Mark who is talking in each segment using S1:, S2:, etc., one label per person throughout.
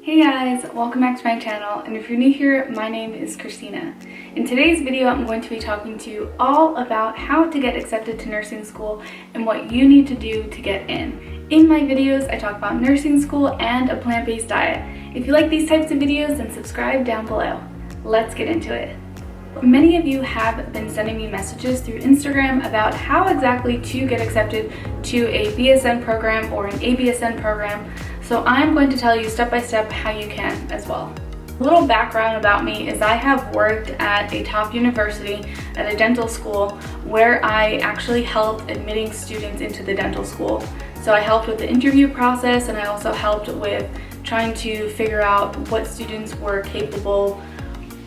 S1: Hey guys, welcome back to my channel, and if you're new here, my name is Kristina. In today's video, I'm going to be talking to you all about how to get accepted to nursing school and what you need to do to get in. In my videos, I talk about nursing school and a plant-based diet. If you like these types of videos, then subscribe down below. Let's get into it. Many of you have been sending me messages through Instagram about how exactly to get accepted to a BSN program or an ABSN program. So I'm going to tell you step by step how you can as well. A little background about me is I have worked at a top university at a dental school where I actually helped admitting students into the dental school. So I helped with the interview process, and I also helped with trying to figure out what students were capable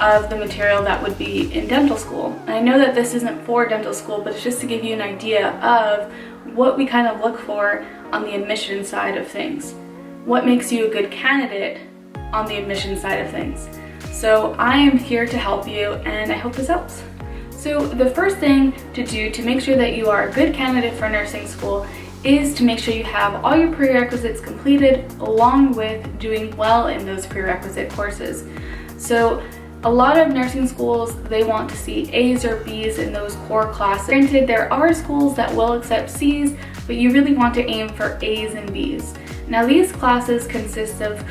S1: of the material that would be in dental school. And I know that this isn't for dental school, but it's just to give you an idea of what we kind of look for on the admission side of things. What makes you a good candidate on the admission side of things. So I am here to help you, and I hope this helps. So the first thing to do to make sure that you are a good candidate for nursing school is to make sure you have all your prerequisites completed, along with doing well in those prerequisite courses. So a lot of nursing schools, they want to see A's or B's in those core classes. Granted, there are schools that will accept C's, but you really want to aim for A's and B's. Now, these classes consist of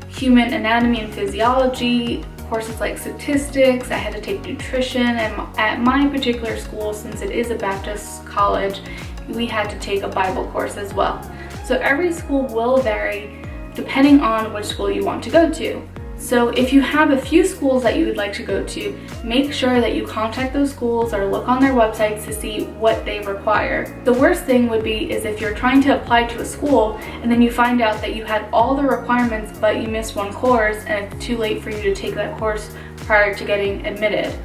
S1: human anatomy and physiology, courses like statistics. I had to take nutrition, and at my particular school, since it is a Baptist college, we had to take a Bible course as well. So every school will vary depending on which school you want to go to. So if you have a few schools that you would like to go to, make sure that you contact those schools or look on their websites to see what they require. The worst thing would be is if you're trying to apply to a school and then you find out that you had all the requirements but you missed one course and it's too late for you to take that course prior to getting admitted.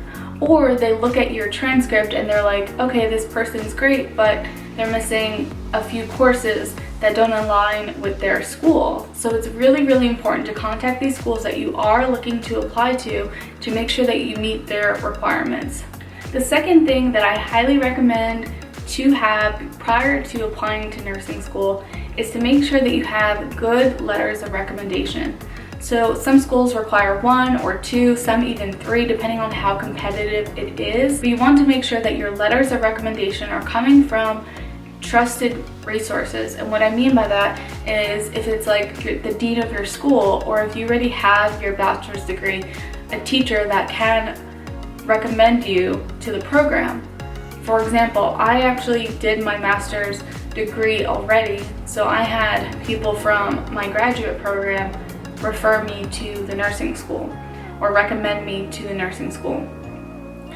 S1: Or they look at your transcript and they're like, okay, this person's great, but they're missing a few courses that don't align with their school. So it's really, really important to contact these schools that you are looking to apply to make sure that you meet their requirements. The second thing that I highly recommend to have prior to applying to nursing school is to make sure that you have good letters of recommendation. So some schools require 1 or 2, some even 3, depending on how competitive it is. But you want to make sure that your letters of recommendation are coming from trusted resources. And what I mean by that is if it's like the dean of your school, or if you already have your bachelor's degree, a teacher that can recommend you to the program. For example, I actually did my master's degree already, so I had people from my graduate program refer me to the nursing school or recommend me to the nursing school.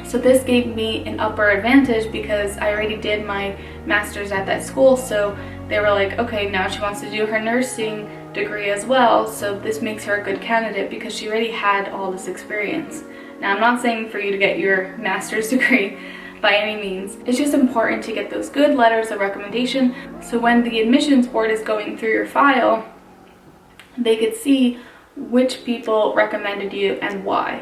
S1: So this gave me an upper advantage because I already did my master's at that school, so they were like, okay, now she wants to do her nursing degree as well, so this makes her a good candidate because she already had all this experience. Now, I'm not saying for you to get your master's degree by any means. It's just important to get those good letters of recommendation, so when the admissions board is going through your file, they could see which people recommended you and why.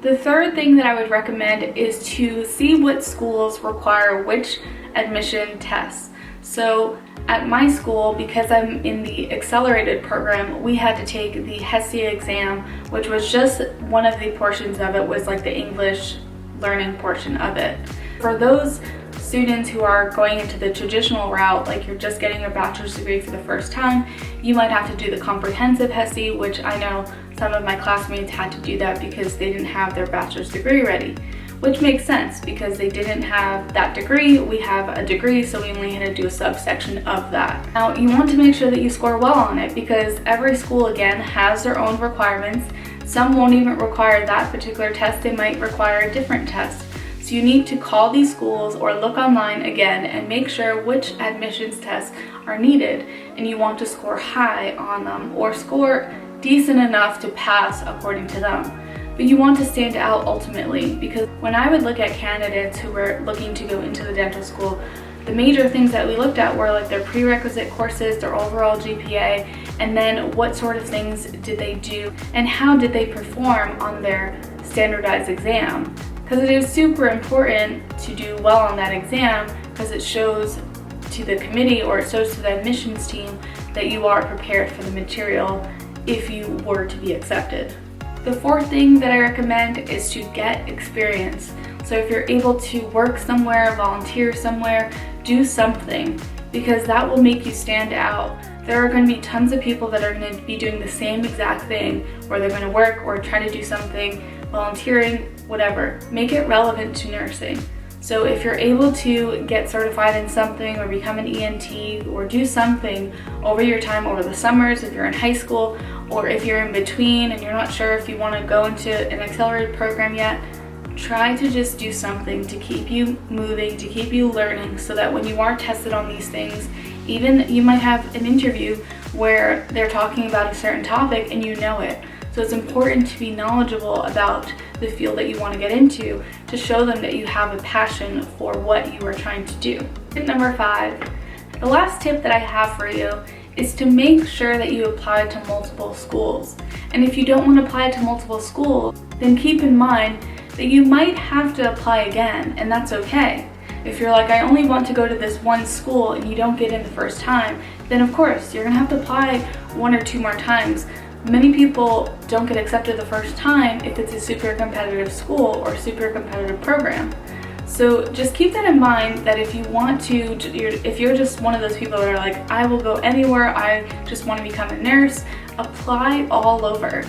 S1: The third thing that I would recommend is to see what schools require which admission tests. So at my school, because I'm in the accelerated program, we had to take the HESI exam, which was just one of the portions of it, was like the English learning portion of it. For those students who are going into the traditional route, like you're just getting your bachelor's degree for the first time, you might have to do the comprehensive HESI, which I know some of my classmates had to do that because they didn't have their bachelor's degree ready, which makes sense because they didn't have that degree. We have a degree, so we only had to do a subsection of that. Now, you want to make sure that you score well on it because every school, again, has their own requirements. Some won't even require that particular test. They might require a different test. So you need to call these schools or look online again and make sure which admissions tests are needed, and you want to score high on them or score decent enough to pass according to them. But you want to stand out ultimately, because when I would look at candidates who were looking to go into the dental school, the major things that we looked at were like their prerequisite courses, their overall GPA, and then what sort of things did they do and how did they perform on their standardized exam. Because it is super important to do well on that exam because it shows to the committee or it shows to the admissions team that you are prepared for the material if you were to be accepted. The fourth thing that I recommend is to get experience. So if you're able to work somewhere, volunteer somewhere, do something, because that will make you stand out. There are going to be tons of people that are going to be doing the same exact thing, where they're going to work or try to do something, volunteering, whatever. Make it relevant to nursing. So if you're able to get certified in something or become an ENT or do something over your time over the summers, if you're in high school, or if you're in between and you're not sure if you want to go into an accelerated program yet, try to just do something to keep you moving, to keep you learning, so that when you are tested on these things, even you might have an interview where they're talking about a certain topic and you know it. So it's important to be knowledgeable about the field that you want to get into, to show them that you have a passion for what you are trying to do. Tip number 5, the last tip that I have for you is to make sure that you apply to multiple schools. And if you don't want to apply to multiple schools, then keep in mind that you might have to apply again, and that's okay. If you're like, I only want to go to this one school and you don't get in the first time, then of course you're gonna have to apply 1 or 2 more times. Many people don't get accepted the first time if it's a super competitive school or super competitive program. So just keep that in mind, that if you want to, if you're just one of those people that are like, I will go anywhere, I just want to become a nurse, apply all over.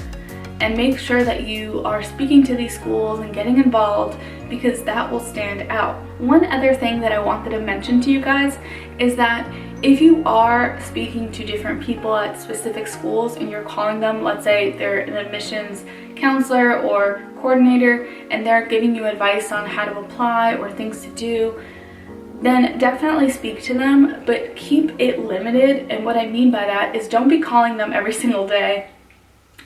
S1: And make sure that you are speaking to these schools and getting involved, because that will stand out. One other thing that I wanted to mention to you guys is that if you are speaking to different people at specific schools and you're calling them, let's say they're an admissions counselor or coordinator, and they're giving you advice on how to apply or things to do, then definitely speak to them, but keep it limited. And what I mean by that is, don't be calling them every single day.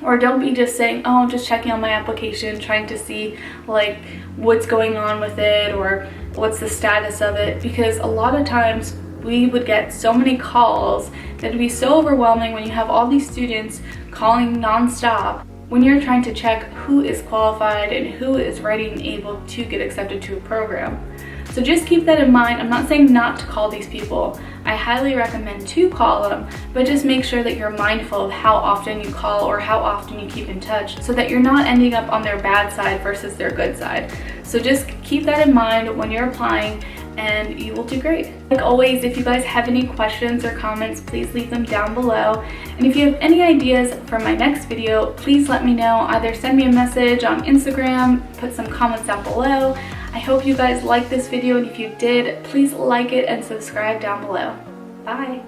S1: Or don't be just saying, oh, I'm just checking on my application, trying to see like what's going on with it or what's the status of it. Because a lot of times we would get so many calls that it'd be so overwhelming when you have all these students calling nonstop, when you're trying to check who is qualified and who is ready and able to get accepted to a program. So just keep that in mind. I'm not saying not to call these people. I highly recommend to call them, but just make sure that you're mindful of how often you call or how often you keep in touch, so that you're not ending up on their bad side versus their good side. So just keep that in mind when you're applying, and you will do great. Like always, if you guys have any questions or comments, please leave them down below. And if you have any ideas for my next video, please let me know. Either send me a message on Instagram, put some comments down below. I hope you guys liked this video, and if you did, please like it and subscribe down below. Bye!